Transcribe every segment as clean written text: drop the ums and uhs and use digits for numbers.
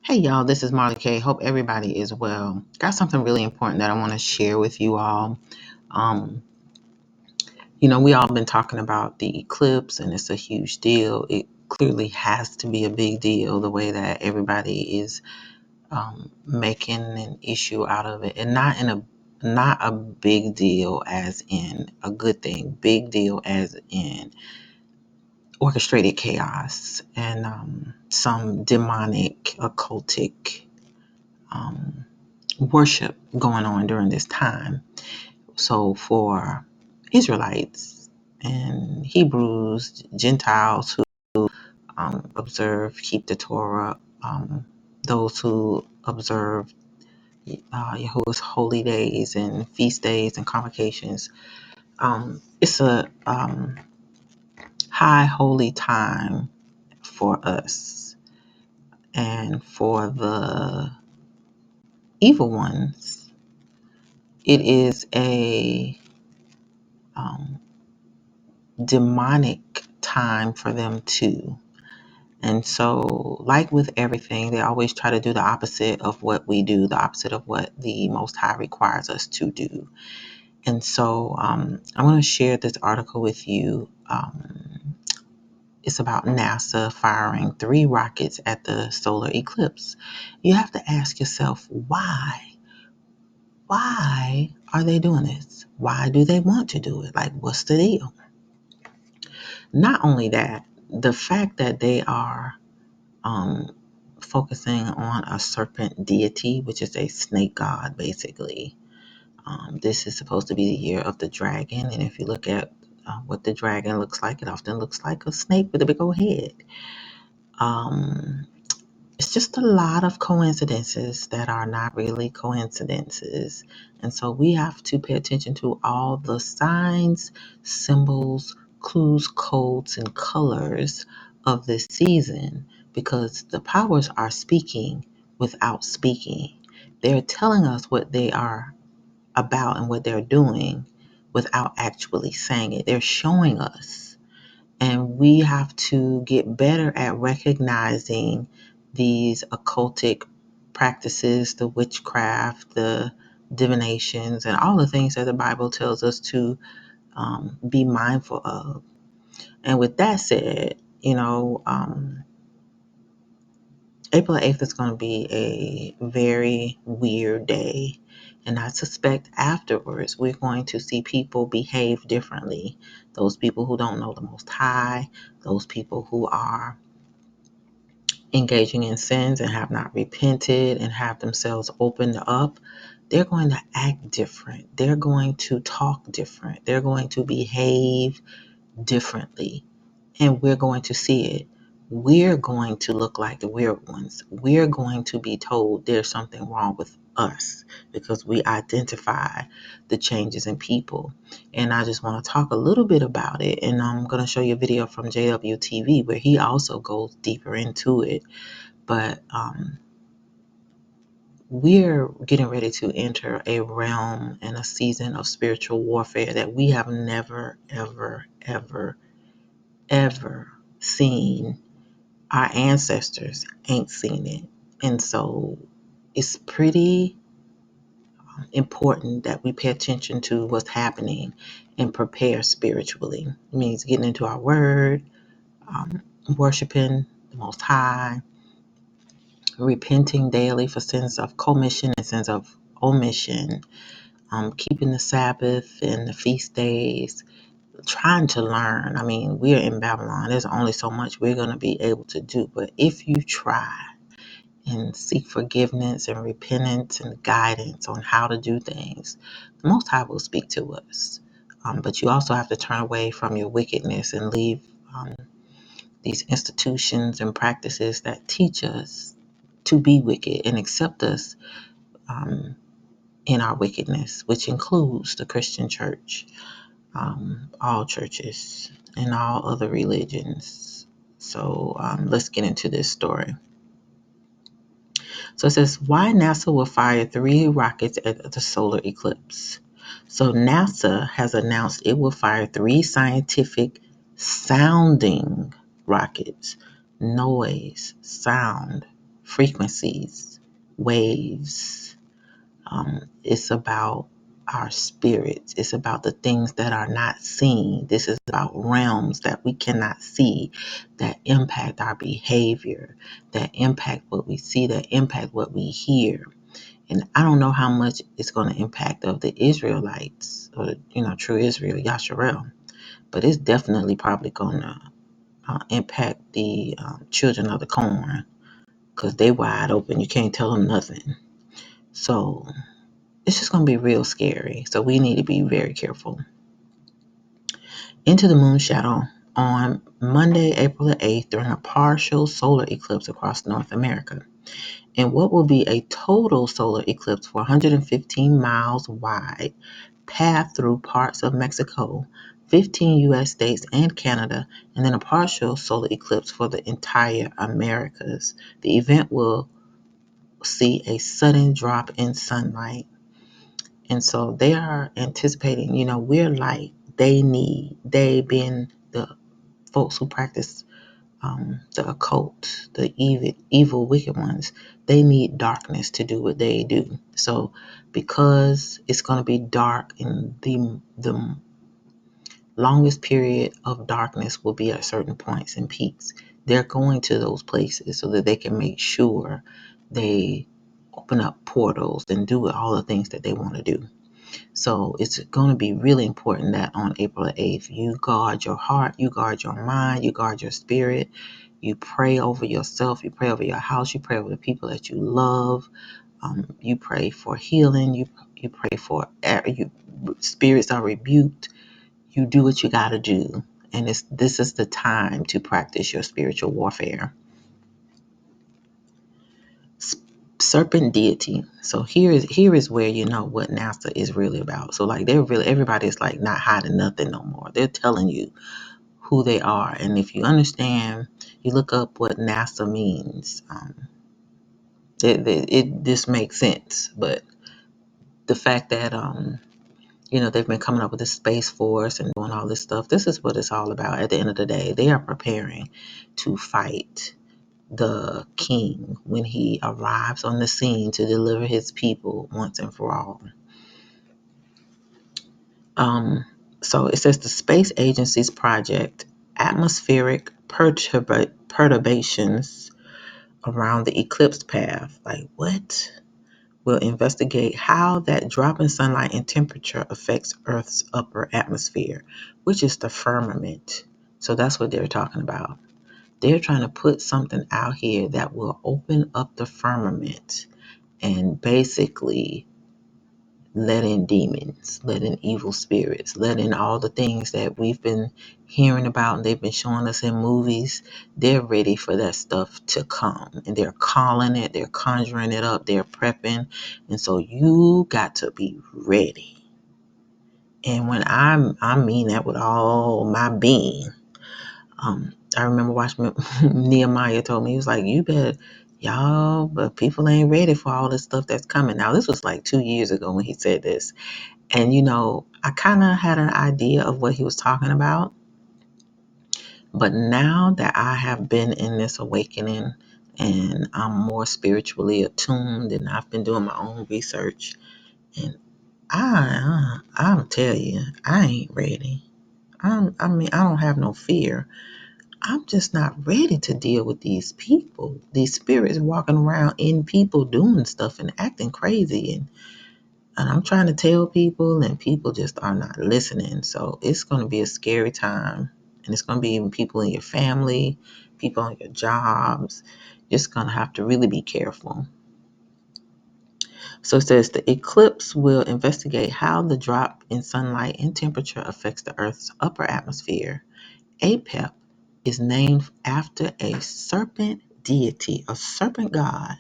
Hey y'all, this is Marley K. Hope everybody is well. Got something really important that I want to share with you all. Um, we all been talking about the eclipse and it's a huge deal. It clearly has to be a big deal the way that everybody is making an issue out of it, and not a big deal as in a good thing, big deal as in orchestrated chaos and some demonic occultic worship going on during this time. So for Israelites and Hebrews, Gentiles who observe, keep the Torah, those who observe Yahuwah's holy days and feast days and convocations, it's a high holy time for us. And for the evil ones, it is a demonic time for them too. And so, like with everything, they always try to do the opposite of what we do, the opposite of what the Most High requires us to do. And so, I want to share this article with you. It's about NASA firing 3 rockets at the solar eclipse. You have to ask yourself, why? Why are they doing this? Why do they want to do it? Like, what's the deal? Not only that, the fact that they are focusing on a serpent deity, which is a snake god, basically. This is supposed to be the year of the dragon, and if you look at what the dragon looks like, it often looks like a snake with a big old head. It's just a lot of coincidences that are not really coincidences. And so we have to pay attention to all the signs, symbols, clues, codes, and colors of this season, because the powers are speaking without speaking. They're telling us what they are about and what they're doing without actually saying it. They're showing us. And we have to get better at recognizing these occultic practices, the witchcraft, the divinations, and all the things that the Bible tells us to be mindful of. And with that said, April 8th is going to be a very weird day. And I suspect afterwards we're going to see people behave differently. Those people who don't know the Most High, those people who are engaging in sins and have not repented and have themselves opened up, they're going to act different. They're going to talk different. They're going to behave differently. And we're going to see it. We're going to look like the weird ones. We're going to be told there's something wrong with us because we identify the changes in people. And I just want to talk a little bit about it. And I'm going to show you a video from JWTV where he also goes deeper into it. But we're getting ready to enter a realm and a season of spiritual warfare that we have never, ever, ever, ever seen. Our ancestors ain't seen it. And so it's pretty important that we pay attention to what's happening and prepare spiritually. It means getting into our word, worshiping the Most High, repenting daily for sins of commission and sins of omission, keeping the Sabbath and the feast days, trying to learn. I mean, we're in Babylon. There's only so much we're going to be able to do. But if you try and seek forgiveness and repentance and guidance on how to do things, the Most High will speak to us. But you also have to turn away from your wickedness and leave these institutions and practices that teach us to be wicked and accept us in our wickedness, which includes the Christian church, all churches, and all other religions. So let's get into this story. So it says, why NASA will fire 3 rockets at the solar eclipse. So NASA has announced it will fire 3 scientific sounding rockets, noise, sound, frequencies, waves. It's about our spirits. It's about the things that are not seen. This is about realms that we cannot see that impact our behavior, that impact what we see, that impact what we hear. And I don't know how much it's going to impact of the Israelites or, true Israel, Yasharel, but it's definitely probably going to impact the children of the corn because they wide open. You can't tell them nothing. So it's just going to be real scary. So we need to be very careful. Into the moon shadow on Monday, April the 8th, during a partial solar eclipse across North America. And what will be a total solar eclipse for 115 miles wide path through parts of Mexico, 15 U.S. states and Canada, and then a partial solar eclipse for the entire Americas. The event will see a sudden drop in sunlight. And so they are anticipating, we're light. They being the folks who practice the occult, the evil, wicked ones, they need darkness to do what they do. So because it's going to be dark and the longest period of darkness will be at certain points and peaks, they're going to those places so that they can make sure they open up portals and do all the things that they want to do. So it's going to be really important that on April the 8th, you guard your heart, you guard your mind, you guard your spirit, you pray over yourself, you pray over your house, you pray over the people that you love, you pray for healing, you pray for spirits are rebuked. You do what you got to do. And this is the time to practice your spiritual warfare. Serpent deity. So here is where you know what NASA is really about. So like everybody's like not hiding nothing no more. They're telling you who they are. And if you understand, you look up what NASA means. This makes sense. But the fact that they've been coming up with this Space Force and doing all this stuff, this is what it's all about. At the end of the day, they are preparing to fight the king when he arrives on the scene to deliver his people once and for all. So it says the space agency's project, atmospheric perturbations around the eclipse path. Like what? Will investigate how that drop in sunlight and temperature affects Earth's upper atmosphere, which is the firmament. So that's what they're talking about. They're trying to put something out here that will open up the firmament and basically let in demons, let in evil spirits, let in all the things that we've been hearing about and they've been showing us in movies. They're ready for that stuff to come and they're calling it, they're conjuring it up, they're prepping. And so you got to be ready. And when I mean that with all my being, I remember watching Nehemiah told me, he was like, you better, y'all, but people ain't ready for all this stuff that's coming. Now, this was like 2 years ago when he said this. And, I kind of had an idea of what he was talking about. But now that I have been in this awakening and I'm more spiritually attuned and I've been doing my own research, and I'll tell you, I ain't ready. I don't have no fear. I'm just not ready to deal with these people, these spirits walking around in people doing stuff and acting crazy. And I'm trying to tell people and people just are not listening. So it's going to be a scary time. And it's going to be even people in your family, people on your jobs. You're just going to have to really be careful. So it says the eclipse will investigate how the drop in sunlight and temperature affects the Earth's upper atmosphere. Apep is named after a serpent deity, a serpent god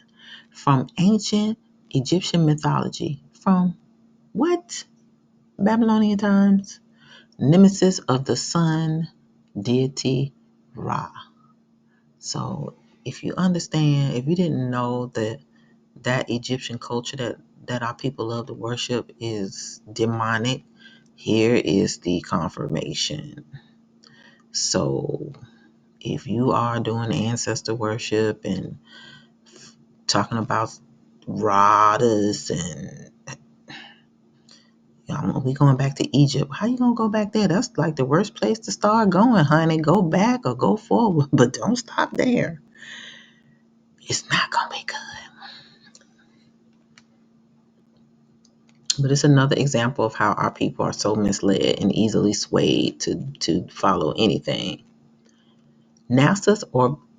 from ancient Egyptian mythology. From what? Babylonian times? Nemesis of the sun, deity Ra. So if you understand, if you didn't know that Egyptian culture that our people love to worship is demonic, here is the confirmation. So if you are doing ancestor worship and talking about Rodders and we going back to Egypt. How you gonna go back there? That's like the worst place to start going, honey. Go back or go forward, but don't stop there. It's not gonna be good. But it's another example of how our people are so misled and easily swayed to follow anything. NASA's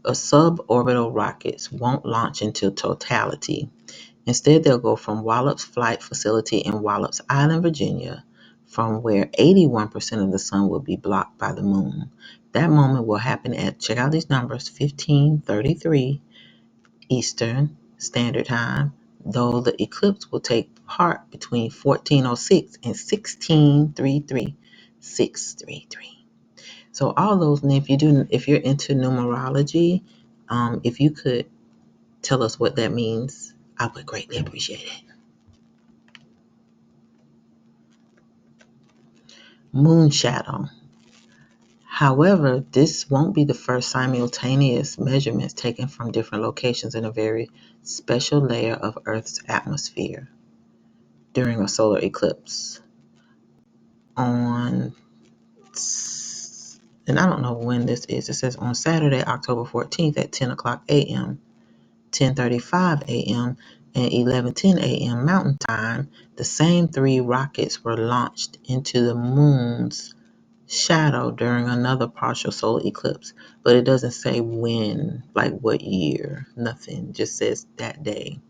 suborbital rockets won't launch into totality. Instead, they'll go from Wallops Flight Facility in Wallops Island, Virginia, from where 81% of the sun will be blocked by the moon. That moment will happen at, check out these numbers, 15:33 Eastern Standard Time, though the eclipse will take part between 14:06 and 16:33. 633. So all those, and if you're into numerology, if you could tell us what that means, I would greatly appreciate it. Moon shadow. However, this won't be the first simultaneous measurements taken from different locations in a very special layer of Earth's atmosphere during a solar eclipse. And I don't know when this is. It says on Saturday, October 14th at 10 o'clock a.m., 10:35 a.m., and 11:10 a.m. Mountain Time, the same 3 rockets were launched into the moon's shadow during another partial solar eclipse. But it doesn't say when, like what year, nothing. Just says that day.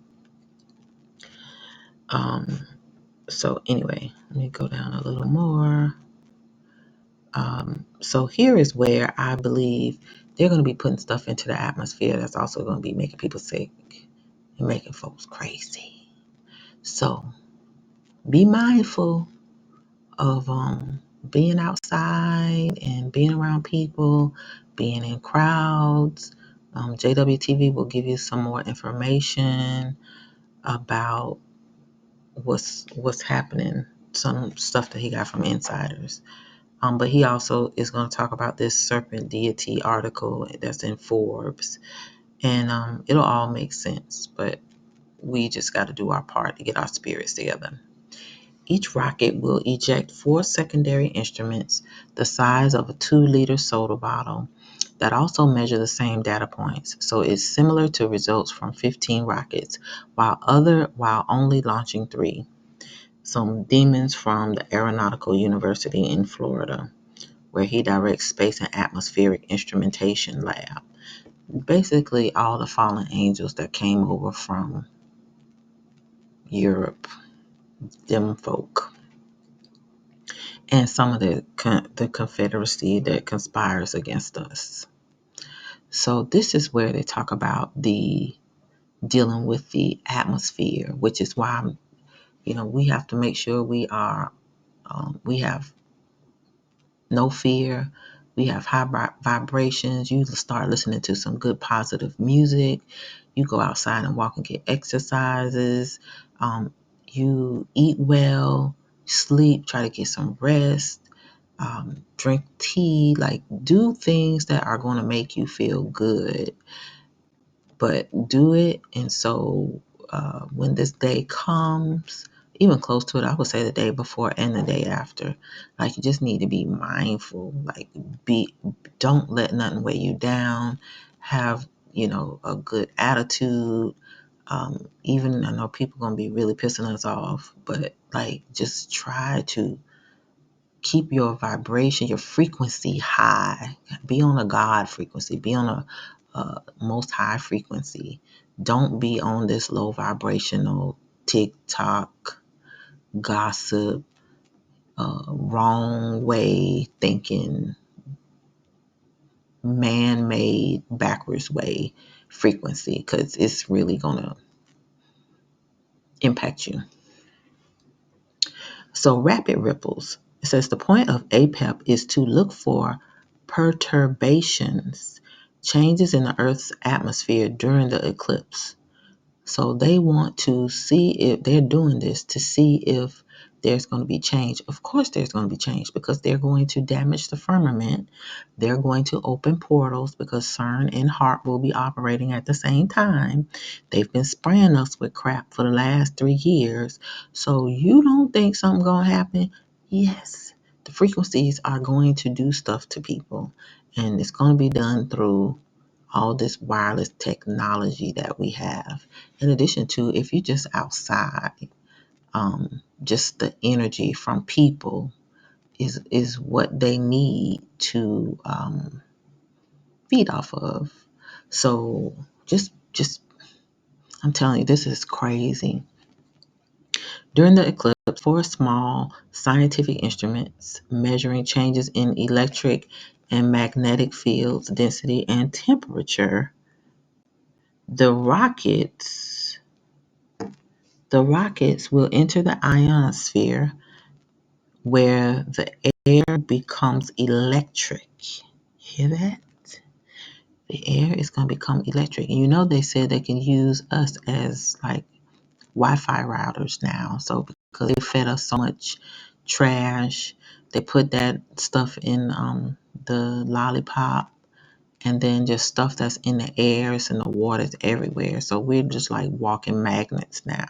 So anyway, let me go down a little more. So here is where I believe they're going to be putting stuff into the atmosphere that's also going to be making people sick and making folks crazy. So be mindful of being outside and being around people, being in crowds. JWTV will give you some more information about what's happening, some stuff that he got from insiders. But he also is going to talk about this serpent deity article that's in Forbes. And it'll all make sense, but we just got to do our part to get our spirits together. Each rocket will eject 4 secondary instruments the size of a 2-liter soda bottle that also measure the same data points. So it's similar to results from 15 rockets, while only launching 3. Some demons from the Aeronautical University in Florida, where he directs Space and Atmospheric Instrumentation Lab. Basically, all the fallen angels that came over from Europe, them folk, and some of the Confederacy that conspires against us. So this is where they talk about the dealing with the atmosphere, which is why we have to make sure we have no fear. We have high vibrations. You start listening to some good positive music. You go outside and walk and get exercises. You eat well, sleep, try to get some rest, drink tea, like do things that are going to make you feel good. But do it. And so when this day comes, even close to it, I would say the day before and the day after, like you just need to be mindful. Like don't let nothing weigh you down. Have a good attitude. Even I know people gonna be really pissing us off, but like just try to keep your vibration, your frequency high. Be on a God frequency. Be on a most high frequency. Don't be on this low vibrational TikTok gossip, wrong way thinking, man-made backwards way frequency, because it's really gonna impact you. So rapid ripples. It says the point of APEP is to look for perturbations, changes in the Earth's atmosphere during the eclipse. So they want to see if they're doing this to see if there's going to be change. Of course, there's going to be change because they're going to damage the firmament. They're going to open portals because CERN and HARP will be operating at the same time. They've been spraying us with crap for the last 3 years. So you don't think something's going to happen? Yes. The frequencies are going to do stuff to people, and it's going to be done through all this wireless technology that we have. In addition to, if you're just outside, just the energy from people is what they need to feed off of. So just I'm telling you, this is crazy. During the eclipse, four small scientific instruments measuring changes in electric and magnetic fields, density, and temperature, the rockets the rockets will enter the ionosphere where the air becomes electric. Hear that? The air is going to become electric. And you know, they said they can use us as like Wi-Fi routers now. So because they fed us so much trash, they put that stuff in the lollipop, and then just stuff that's in the air, it's in the water, it's everywhere. So we're just like walking magnets now.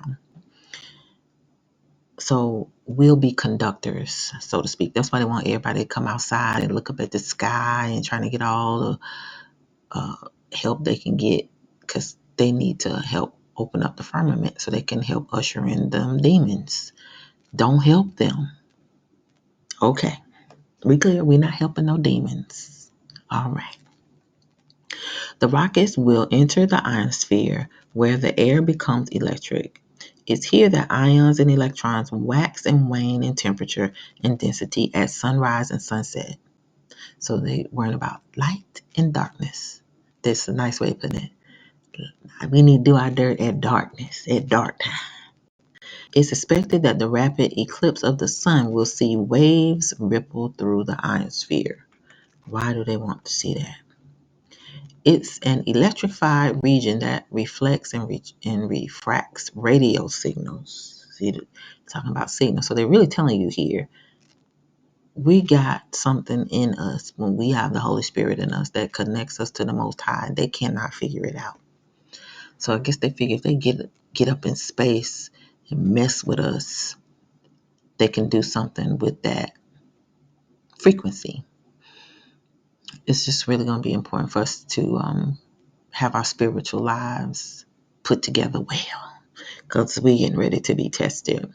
So we'll be conductors, so to speak. That's why they want everybody to come outside and look up at the sky and trying to get all the help they can get, because they need to help open up the firmament so they can help usher in them demons. Don't help them. Okay, we clear? We're not helping no demons. All right. The rockets will enter the ionosphere where the air becomes electric. It's here that ions and electrons wax and wane in temperature and density at sunrise and sunset. So they worry about light and darkness. That's a nice way of putting it. We need to do our dirt at darkness, at dark time. It's expected that the rapid eclipse of the sun will see waves ripple through the ionosphere. Why do they want to see that? It's an electrified region that reflects and refracts radio signals. See, talking about signals. So they're really telling you here, we got something in us when we have the Holy Spirit in us that connects us to the Most High. They cannot figure it out. So I guess they figure if they get up in space and mess with us, they can do something with that frequency. It's just really going to be important for us to have our spiritual lives put together well, because we're getting ready to be tested.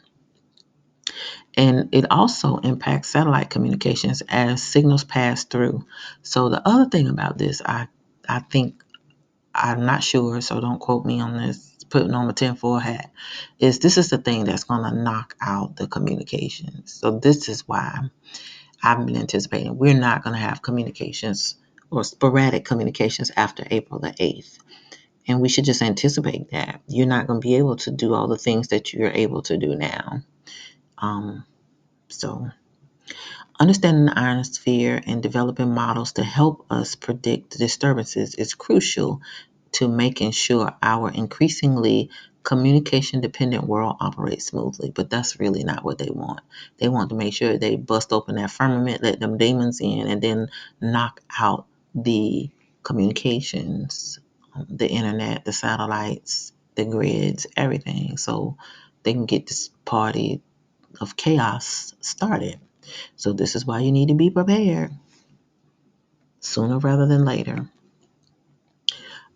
And it also impacts satellite communications as signals pass through. So the other thing about this, I think, I'm not sure, so don't quote me on this, putting on my tinfoil hat, is this is the thing that's going to knock out the communications. So this is why I've been anticipating we're not going to have communications or sporadic communications after April the 8th. And we should just anticipate that. You're not going to be able to do all the things that you're able to do now. So understanding the ionosphere and developing models to help us predict disturbances is crucial to making sure our increasingly communication dependent world operates smoothly. But that's really not what they want. They want to make sure they bust open that firmament, let them demons in, and then knock out the communications, the internet, the satellites, the grids, everything, so they can get this party of chaos started. So this is why you need to be prepared sooner rather than later.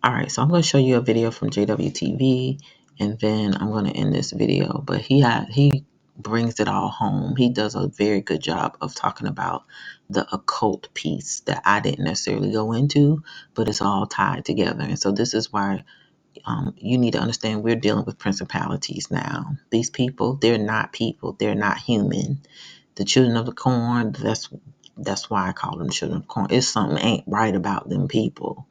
All right, so I'm going to show you a video from JWTV, and then I'm going to end this video. But he brings it all home. He does a very good job of talking about the occult piece that I didn't necessarily go into, but it's all tied together. And so this is why you need to understand we're dealing with principalities now. These people, they're not people. They're not human. The children of the corn, that's why I call them children of the corn. It's something ain't right about them people.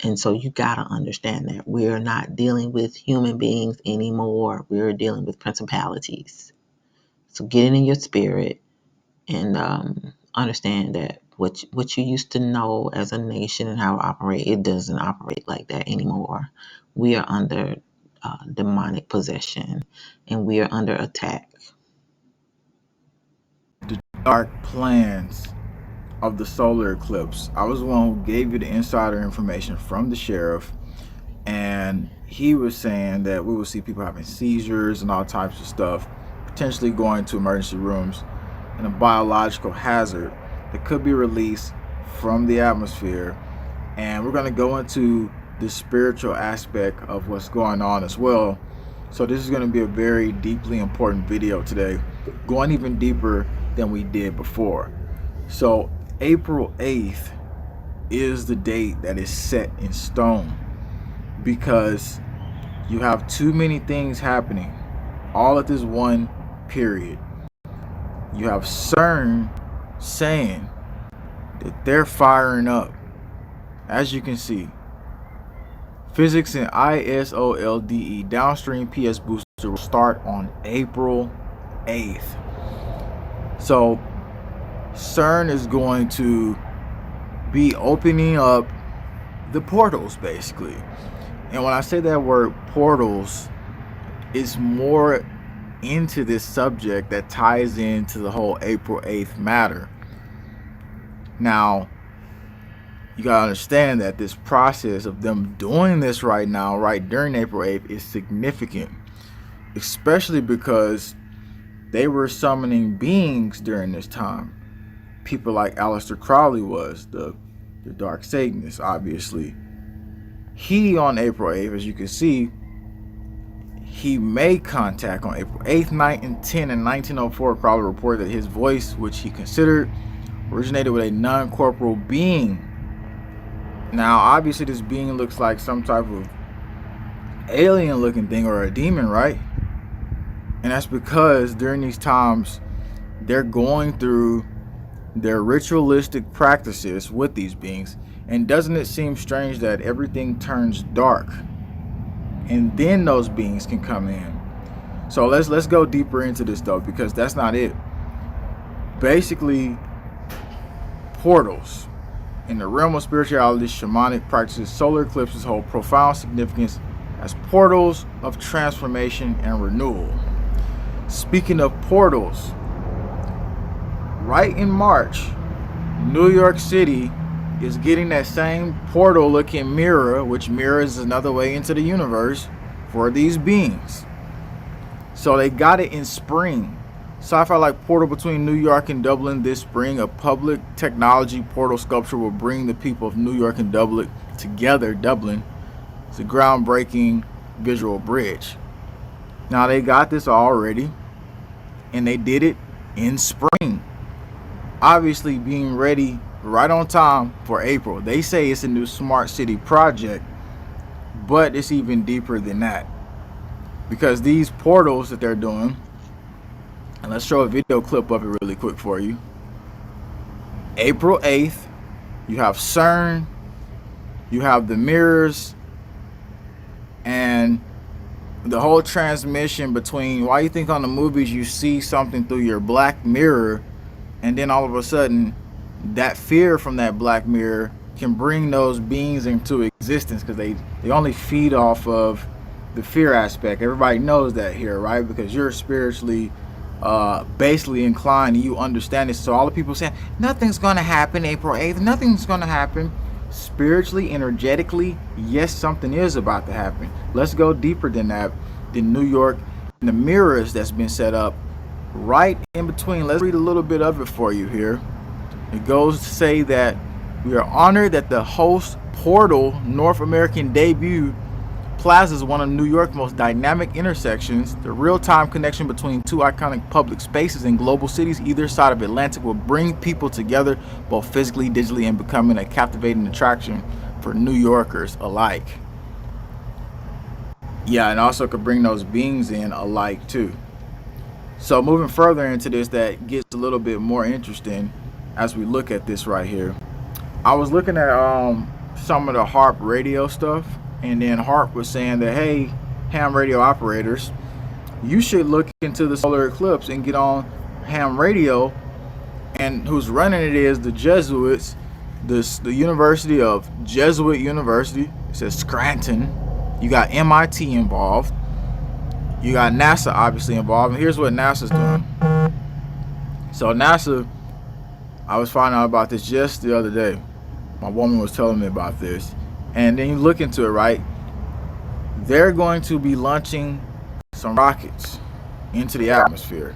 And so you got to understand that we're not dealing with human beings anymore. We're dealing with principalities. So get it in your spirit and understand that what you used to know as a nation and how it operate, it doesn't operate like that anymore. We are under demonic possession, and we are under attack. dark plans of the solar eclipse. I was the one who gave you the insider information from the sheriff, and he was saying that we will see people having seizures and all types of stuff, potentially going to emergency rooms, and a biological hazard that could be released from the atmosphere. And we're going to go into the spiritual aspect of what's going on as well. So this is going to be a very deeply important video today, going even deeper than we did before. So April 8th is the date that is set in stone, because you have too many things happening all at this one period. You have CERN saying that they're firing up. As you can see, physics and ISOLDE downstream PS booster will start on April 8th. So CERN is going to be opening up the portals, basically. And when I say that word portals, it's more into this subject that ties into the whole April 8th matter. Now, you gotta understand that this process of them doing this right now, right during April 8th, is significant, especially because they were summoning beings during this time. People like Aleister Crowley was, the Dark Satanist, obviously. He, on April 8th, as you can see, he made contact on April 8th, 9th, and 10th in 1904. Crowley reported that his voice, which he considered, originated with a non-corporeal being. Now, obviously, this being looks like some type of alien-looking thing or a demon, right? And that's because during these times, they're going through their ritualistic practices with these beings. And doesn't it seem strange that everything turns dark and then those beings can come in? So let's go deeper into this though, because that's not it. Basically, portals in the realm of spirituality, shamanic practices, solar eclipses hold profound significance as portals of transformation and renewal. Speaking of portals, right in March, New York City is getting that same portal looking mirror, which mirrors another way into the universe for these beings. So they got it in spring. Sci-fi like portal between New York and Dublin this spring. A public technology portal sculpture will bring the people of New York and Dublin together. Dublin. It's a groundbreaking visual bridge. Now they got this already, and they did it in spring. Obviously being ready right on time for April. They say it's a new smart city project, but it's even deeper than that, because these portals that they're doing, and let's show a video clip of it really quick for you. April 8th, you have CERN, you have the mirrors, and the whole transmission between why you think on the movies you see something through your black mirror, and then all of a sudden that fear from that black mirror can bring those beings into existence, because they only feed off of the fear aspect. Everybody knows that here, right? Because you're spiritually basically inclined and you understand it. So all the people saying nothing's going to happen April 8th, nothing's going to happen, spiritually, energetically, yes, something is about to happen. Let's go deeper than that. In New York, and the mirrors that's been set up right in between. Let's read a little bit of it for you here. It goes to say that we are honored that the host portal North American debut Plaza is one of New York's most dynamic intersections. The real-time connection between two iconic public spaces in global cities either side of Atlantic will bring people together both physically, digitally, and becoming a captivating attraction for New Yorkers alike. Yeah, and also could bring those beings in alike too. So moving further into this, that gets a little bit more interesting as we look at this right here. I was looking at some of the HARP radio stuff, and then HARP was saying that, hey, ham radio operators, you should look into the solar eclipse and get on ham radio. And who's running it is the Jesuits, the University of Jesuit University. It says Scranton. You got MIT involved. You got NASA obviously involved. And here's what NASA's doing. So NASA, I was finding out about this just the other day. My woman was telling me about this. And then you look into it, right? They're going to be launching some rockets into the atmosphere.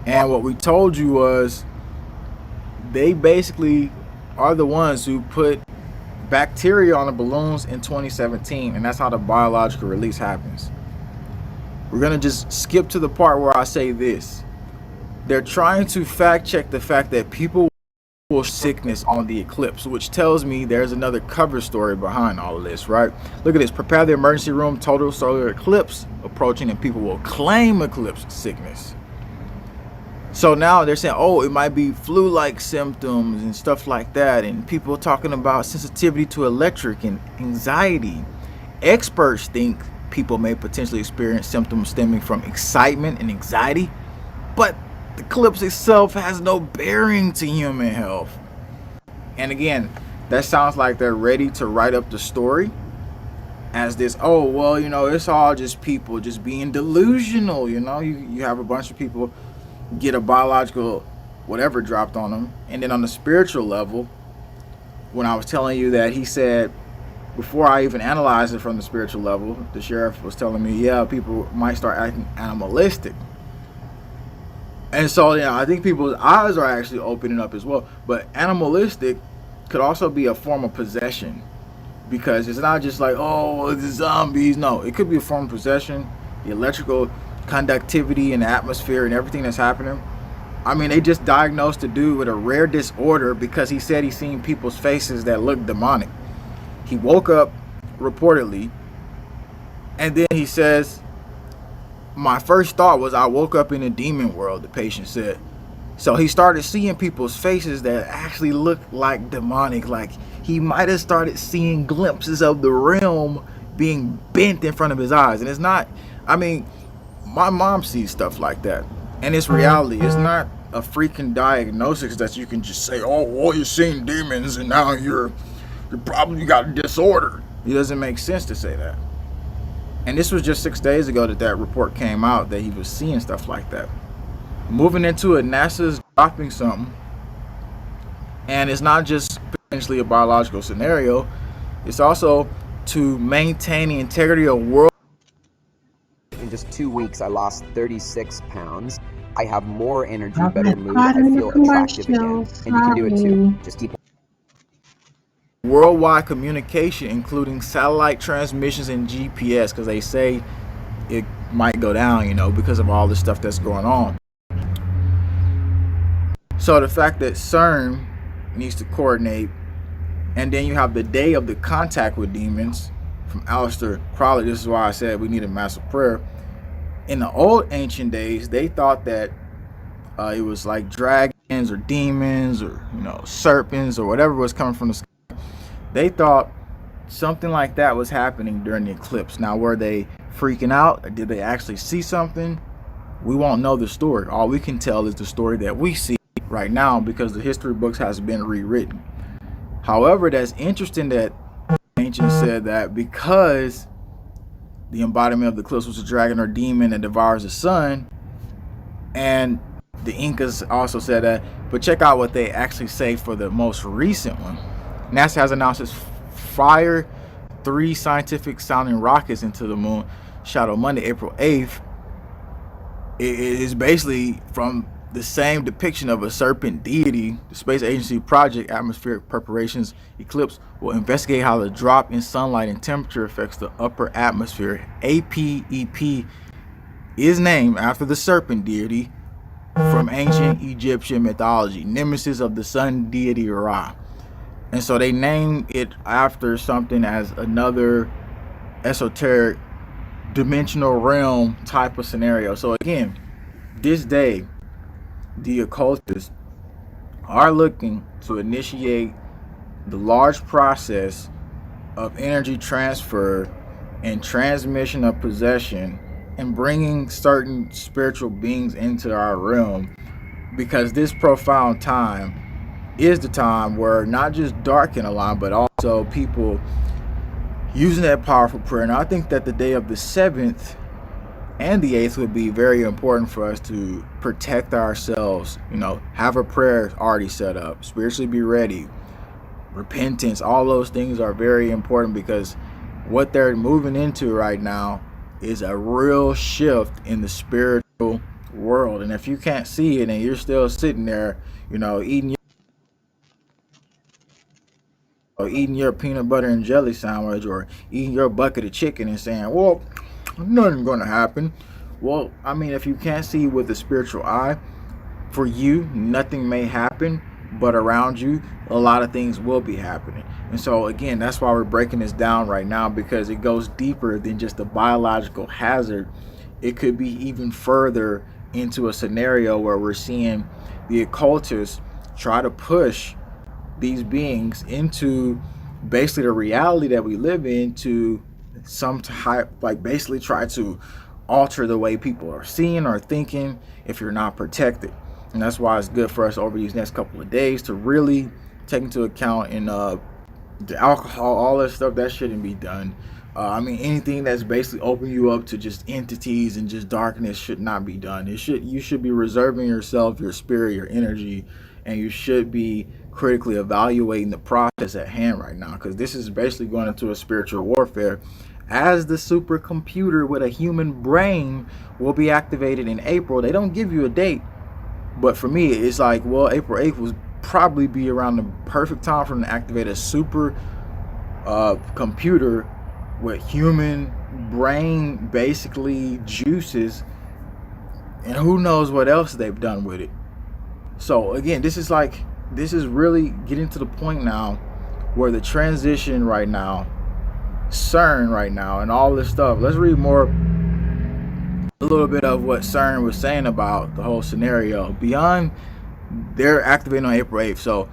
And what we told you was they basically are the ones who put bacteria on the balloons in 2017, and that's how the biological release happens. We're going to just skip to the part where I say this. They're trying to fact check the fact that people will sickness on the eclipse, which tells me there's another cover story behind all of this, right? Look at this. Prepare the emergency room, total solar eclipse approaching, and people will claim eclipse sickness. So now they're saying, oh, it might be flu-like symptoms and stuff like that, and people talking about sensitivity to electric and anxiety. Experts think people may potentially experience symptoms stemming from excitement and anxiety, but the eclipse itself has no bearing to human health. And again, that sounds like they're ready to write up the story as this, oh, well, it's all just people just being delusional. You have a bunch of people get a biological whatever dropped on them. And then on the spiritual level, when I was telling you that he said, before I even analyzed it from the spiritual level, the sheriff was telling me, yeah, people might start acting animalistic. And so, I think people's eyes are actually opening up as well. But animalistic could also be a form of possession, because it's not just like, oh, the zombies. No, it could be a form of possession. The electrical conductivity in the atmosphere and everything that's happening. I mean, they just diagnosed a dude with a rare disorder because he said he's seen people's faces that look demonic. He woke up, reportedly, and then he says, my first thought was I woke up in a demon world, the patient said. So he started seeing people's faces that actually looked like demonic. Like he might have started seeing glimpses of the realm being bent in front of his eyes. And it's not, I mean, my mom sees stuff like that. And it's reality. It's not a freaking diagnosis that you can just say, oh, well, you're seeing demons and now you're probably got a disorder. It doesn't make sense to say that. And this was just 6 days ago that report came out that he was seeing stuff like that. Moving into it, NASA's dropping something. And it's not just potentially a biological scenario. It's also to maintain the integrity of world. In just 2 weeks, I lost 36 pounds. I have more energy, I'm better not mood. I spotting the feel attractive again. commercials. And you can do it too. Sorry. Just keep Worldwide communication, including satellite transmissions and GPS, because they say it might go down, because of all the stuff that's going on. So the fact that CERN needs to coordinate, and then you have the day of the contact with demons from Aleister Crowley. This is why I said we need a massive prayer. In the old ancient days, they thought that it was like dragons or demons or serpents or whatever was coming from the sky. They thought something like that was happening during the eclipse. Now, were they freaking out, or did they actually see something? We won't know the story. All we can tell is the story that we see right now, because the history books has been rewritten. However, that's interesting that ancients said that because the embodiment of the eclipse was a dragon or demon that devours the sun, and the Incas also said that. But check out what they actually say for the most recent one. NASA has announced it's fire 3 scientific sounding rockets into the moon shadow Monday, April 8th. It is basically from the same depiction of a serpent deity. The space agency project Atmospheric Preparations Eclipse will investigate how the drop in sunlight and temperature affects the upper atmosphere. APEP is named after the serpent deity from ancient Egyptian mythology, nemesis of the sun deity Ra. And so they named it after something as another esoteric dimensional realm type of scenario. So again, this day, the occultists are looking to initiate the large process of energy transfer and transmission of possession and bringing certain spiritual beings into our realm, because this profound time is the time where not just dark can align, but also people using that powerful prayer. And I think that the day of the 7th And the eighth would be very important for us to protect ourselves, have a prayer already set up, spiritually be ready, repentance, all those things are very important because what they're moving into right now is a real shift in the spiritual world. And if you can't see it and you're still sitting there, eating your peanut butter and jelly sandwich or eating your bucket of chicken and saying, well, nothing's going to happen. Well, I mean, if you can't see with the spiritual eye, for you, nothing may happen, but around you, a lot of things will be happening. And so, again, that's why we're breaking this down right now, because it goes deeper than just a biological hazard. It could be even further into a scenario where we're seeing the occultists try to push these beings into basically the reality that we live in, to some type, like basically try to alter the way people are seeing or thinking if you're not protected. And that's why it's good for us over these next couple of days to really take into account in the alcohol, all that stuff, that shouldn't be done. I mean, anything that's basically open you up to just entities and just darkness should not be done. You should be reserving yourself, your spirit, your energy, and you should be critically evaluating the process at hand right now, because this is basically going into a spiritual warfare, as the supercomputer with a human brain will be activated in April. They don't give you a date, but for me, it's like, well, April 8th was probably be around the perfect time for them to activate a super computer with human brain basically juices, and who knows what else they've done with it. So again, this is really getting to the point now where the transition right now, CERN right now, and all this stuff. Let's read more, a little bit of what CERN was saying about the whole scenario. Beyond, they're activating on April 8th. So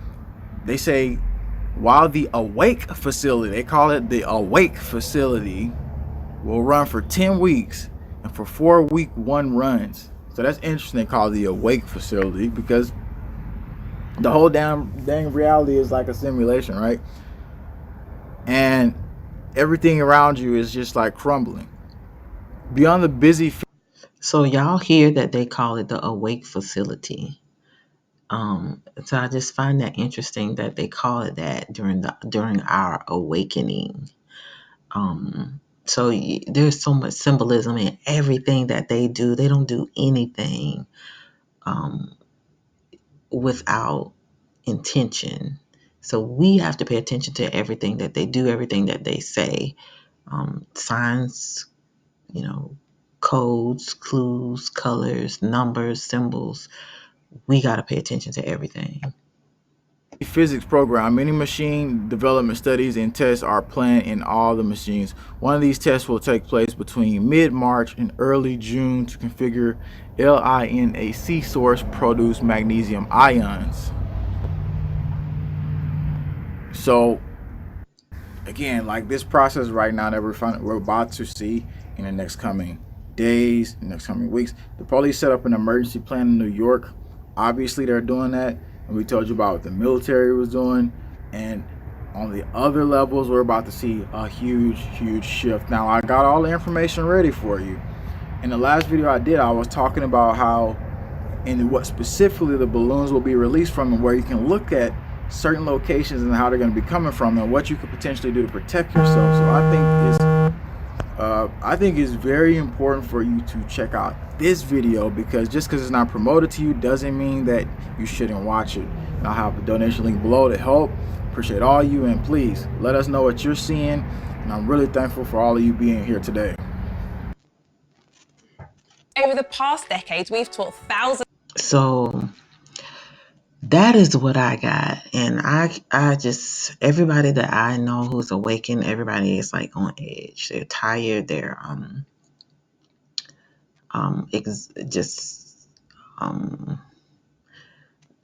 they say, while the Awake facility, they call it the Awake facility, will run for 10 weeks and for 4 week one runs. So that's interesting. They call it the Awake facility because the whole dang reality is like a simulation, right? And everything around you is just like crumbling. Beyond the busy. So y'all hear that they call it the Awake Facility. So I just find that interesting that they call it that during our awakening. So there's so much symbolism in everything that they do. They don't do anything um, without intention. So we have to pay attention to everything that they do, everything that they say. Signs, you know, codes, clues, colors, numbers, symbols. We got to pay attention to everything. Physics program. Many machine development studies and tests are planned in all the machines. One of these tests will take place between mid-March and early June to configure LINAC source produce magnesium ions. So again, like this process right now that we're about to see in the next coming days, next coming weeks. The police set up an emergency plan in New York. Obviously, they're doing that, and we told you about what the military was doing. And on the other levels, we're about to see a huge shift. Now, I got all the information ready for you. In the last video I did, I was talking about how and what specifically the balloons will be released from, and where you can look at certain locations and how they're going to be coming from and what you could potentially do to protect yourself. So I think it's very important for you to check out this video, because just because it's not promoted to you doesn't mean that you shouldn't watch it. And I'll have a donation link below to help. Appreciate all you, and please let us know what you're seeing, and I'm really thankful for all of you being here today. Over the past decades, we've taught thousands. So that is what I got. And I just, everybody that I know who's awakened, everybody is like on edge. They're tired. They're just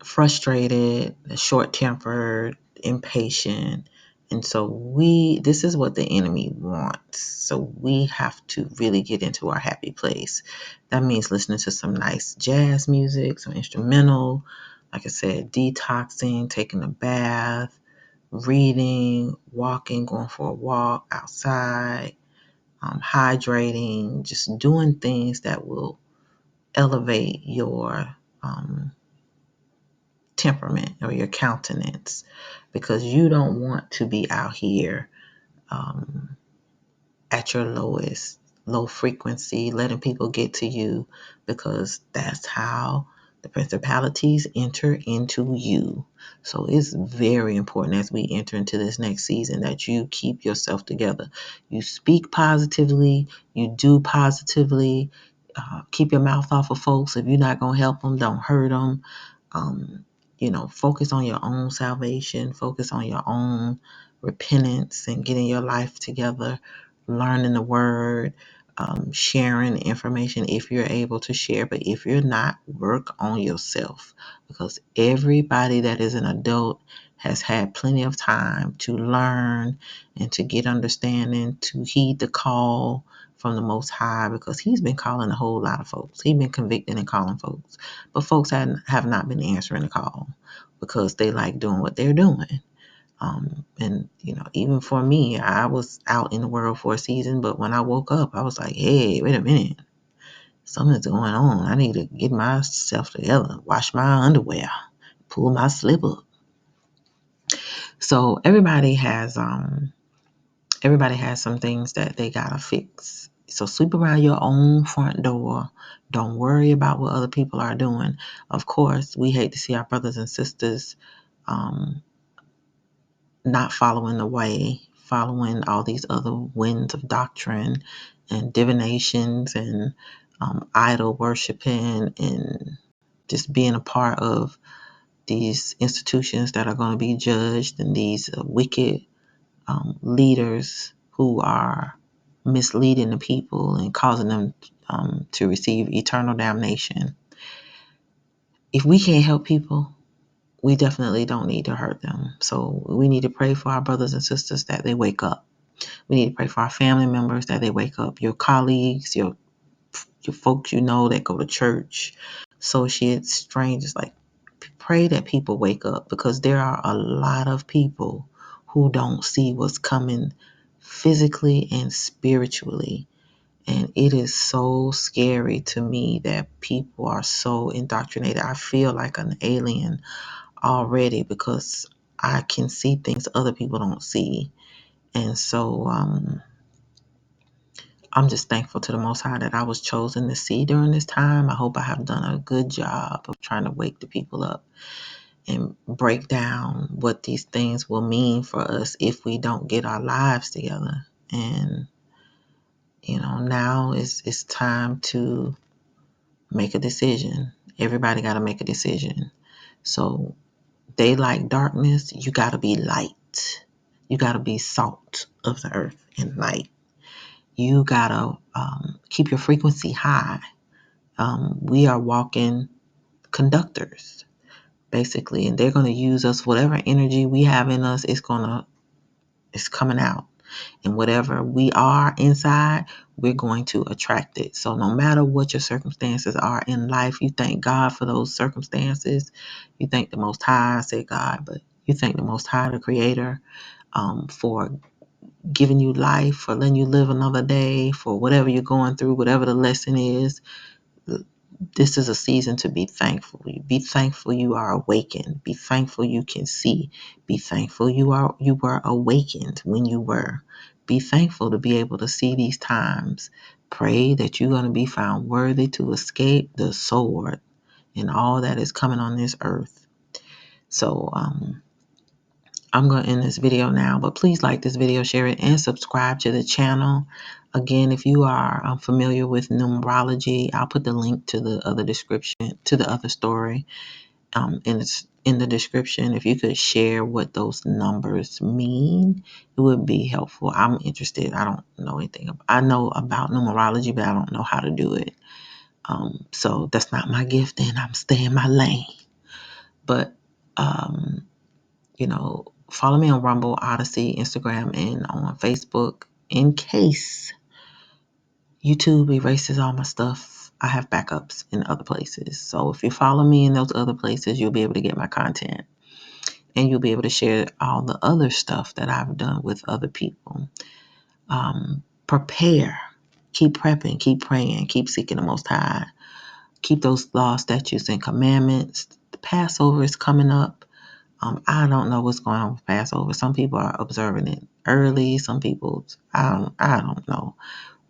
frustrated, short tempered, impatient. And so this is what the enemy wants. So we have to really get into our happy place. That means listening to some nice jazz music, some instrumental, like I said, detoxing, taking a bath, reading, walking, going for a walk outside, hydrating, just doing things that will elevate your temperament or your countenance, because you don't want to be out here at your lowest, low frequency, letting people get to you, because that's how the principalities enter into you. So it's very important as we enter into this next season that you keep yourself together. You speak positively, you do positively. Keep your mouth off of folks. If you're not going to help them, don't hurt them. Um, focus on your own salvation, focus on your own repentance and getting your life together, learning the word, sharing information if you're able to share. But if you're not, work on yourself, because everybody that is an adult has had plenty of time to learn and to get understanding, to heed the call from the Most High, because He's been calling a whole lot of folks. He's been convicting and calling folks. But folks have not been answering the call because they like doing what they're doing. And even for me, I was out in the world for a season, but when I woke up, I was like, hey, wait a minute. Something's going on. I need to get myself together, wash my underwear, pull my slip up. So everybody has some things that they gotta fix. So sweep around your own front door. Don't worry about what other people are doing. Of course, we hate to see our brothers and sisters not following the way, following all these other winds of doctrine and divinations and idol worshiping, and just being a part of these institutions that are going to be judged, and these wicked leaders who are misleading the people and causing them to receive eternal damnation. If we can't help people, we definitely don't need to hurt them. So we need to pray for our brothers and sisters that they wake up. We need to pray for our family members that they wake up. Your colleagues, your folks that go to church, associates, strangers, like, pray that people wake up, because there are a lot of people who don't see what's coming physically and spiritually. And it is so scary to me that people are so indoctrinated. I feel like an alien already, because I can see things other people don't see. And so I'm just thankful to the Most High that I was chosen to see during this time. I hope I have done a good job of trying to wake the people up and break down what these things will mean for us if we don't get our lives together. And now it's time to make a decision. Everybody got to make a decision. So they like darkness, you got to be light. You got to be salt of the earth and light. You got to keep your frequency high. We are walking conductors, basically, and they're going to use us. Whatever energy we have in us, it's coming out. And whatever we are inside, we're going to attract it. So no matter what your circumstances are in life, you thank God for those circumstances. You thank the Most High. I say God, but you thank the Most High, the Creator, for giving you life, for letting you live another day, for whatever you're going through, whatever the lesson is. This is a season to be thankful. Be thankful you are awakened. Be thankful you can see. Be thankful you were awakened when you were. Be thankful to be able to see these times. Pray that you're going to be found worthy to escape the sword and all that is coming on this earth. So I'm going to end this video now, but please like this video, share it, and subscribe to the channel. Again, if you are familiar with numerology, I'll put the link to the other description, to the other story, and it's in the description. If you could share what those numbers mean, it would be helpful. I'm interested. I don't know anything. I know about numerology, but I don't know how to do it. So that's not my gift, and I'm staying in my lane. But follow me on Rumble, Odyssey, Instagram, and on Facebook. In case YouTube erases all my stuff, I have backups in other places. So if you follow me in those other places, you'll be able to get my content. And you'll be able to share all the other stuff that I've done with other people. prepare. Keep prepping, keep praying, keep seeking the Most High. Keep those laws, statutes, and commandments. The Passover is coming up. I don't know what's going on with Passover. Some people are observing it early. Some people, I don't know.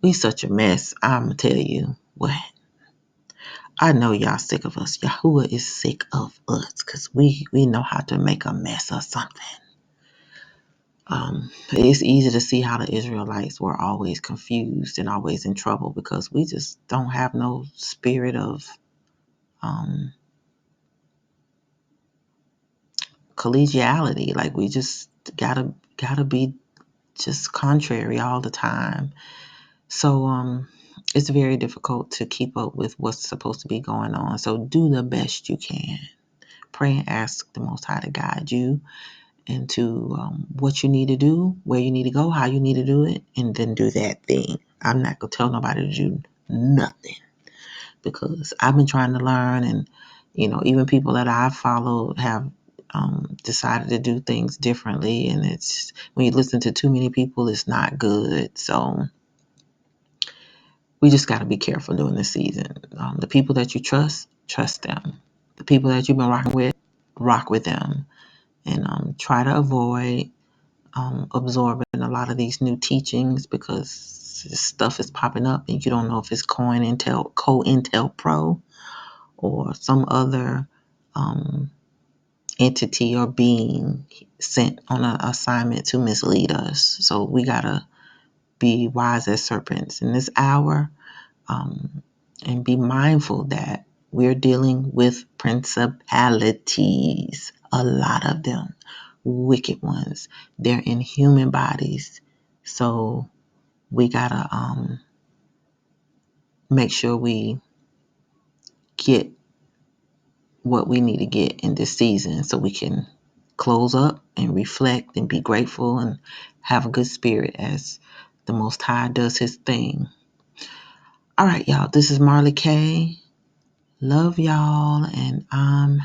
We such a mess. I'm gonna tell you what. I know y'all sick of us. Yahuwah is sick of us because we know how to make a mess of something. It's easy to see how the Israelites were always confused and always in trouble because we just don't have no spirit of collegiality. Like we just gotta be just contrary all the time. So it's very difficult to keep up with what's supposed to be going on. So do the best you can. Pray and ask the Most High to guide you into what you need to do, where you need to go, how you need to do it, and then do that thing. I'm not going to tell nobody to do nothing because I've been trying to learn, and even people that I've followed have decided to do things differently, and it's when you listen to too many people, it's not good. So we just got to be careful during this season. The people that you trust them. The people that you've been rocking with, rock with them, and try to avoid absorbing a lot of these new teachings because stuff is popping up and you don't know if it's COINTELPRO or some other entity or being sent on an assignment to mislead us. So we gotta be wise as serpents in this hour, and be mindful that we're dealing with principalities, a lot of them, wicked ones. They're in human bodies. So we gotta make sure we get what we need to get in this season so we can close up and reflect and be grateful and have a good spirit as the Most High does his thing. All right, y'all, this is Marley K. Love y'all, and I'm